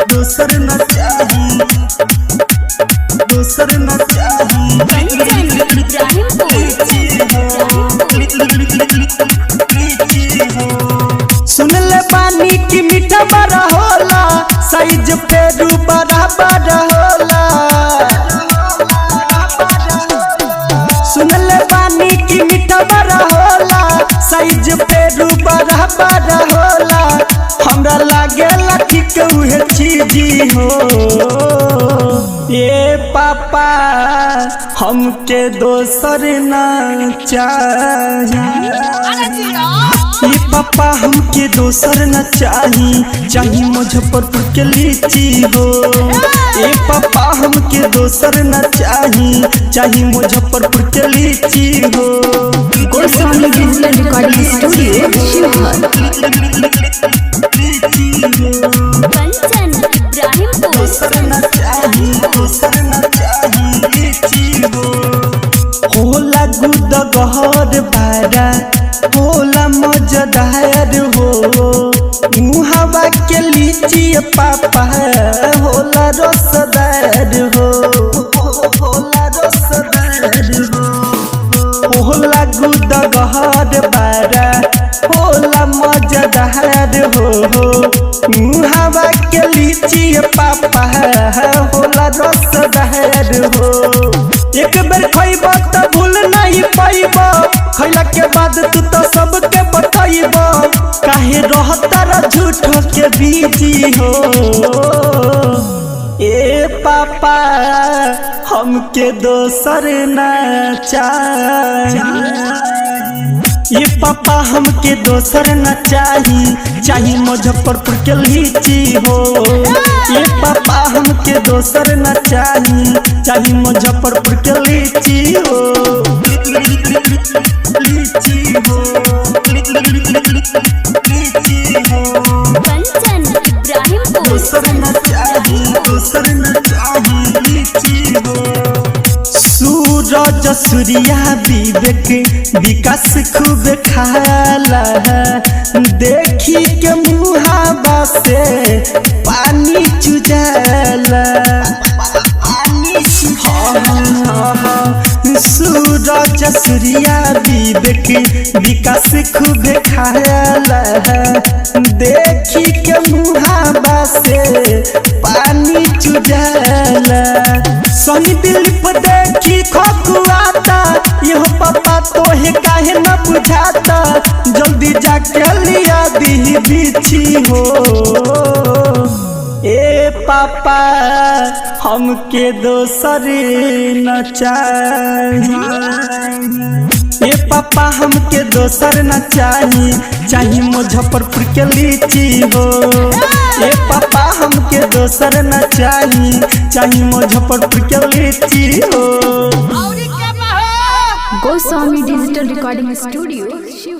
दोसर न चाही, दोसर न सुन ले पानी की मीठा बड़ा होला, साइज पेरू बड़ा बड़ा होला। सुन ले पानी की मीठा बड़ा होला, साइज पेरू बड़ा बड़ा होला। हमरा लागेला ठीक उहे चीजी हो। ये पापा हमके दोसर ना चाहिए, ये पापा हमके दोसर न चाही मुजफ्फरपुर के लीची हो। ये पापा हमके दोसर न चाही मुजफ्फरपुर के लीची हो। Goswami digital recording studio Sheohar. Kanchan Ibrahimpur. दोसर न चाही लीची हो। होला गुद गहर बारा, होला मजेदार हो। मुहावा के लीची पापा होला रसदार हो, होला रसदार हो। होला गुद गहर बारा, होला मजेदार हो। मुहावा के लीची पापा होला रसदार हो। एक बेर खइब त भूल नहीं पाइब, खइला के बाद तू तो सबके बताइब। काहे रहता झूठो के बीजी हो। ए पापा हमके दोसर ना चाही, ये पापा हमके दोसर न चाही मुजफ्फरपुर के लीची हो। ये पापा हमके दोसर न चाही मुजफ्फरपुर के लीची हो। लीची हो, लीची हो। कंचन इब्राहिमपुर। दोसर न चाही लीची हो। सूरज सूर्या विवेक विकास खूब खाला, देखी के मुहावा से पानी चुजाला। सूरज सूर्या विवेक विकास खूब खाला, देखी के मुहावा से पानी चुजाला। सनी दिलीप देखी खकुआता, यहो पापा तोहे काहे न बुझाता। जल्दी जाके लिया दी बिछी हो। ए पापा हमके दोसर न चाही, ये पापा हमके दोसर न चाही मुजफ्फरपुर के लीची हो। ये पापा हमके दोसर न चाही मुजफ्फरपुर के लीची हो। Goswami digital recording studio Sheohar.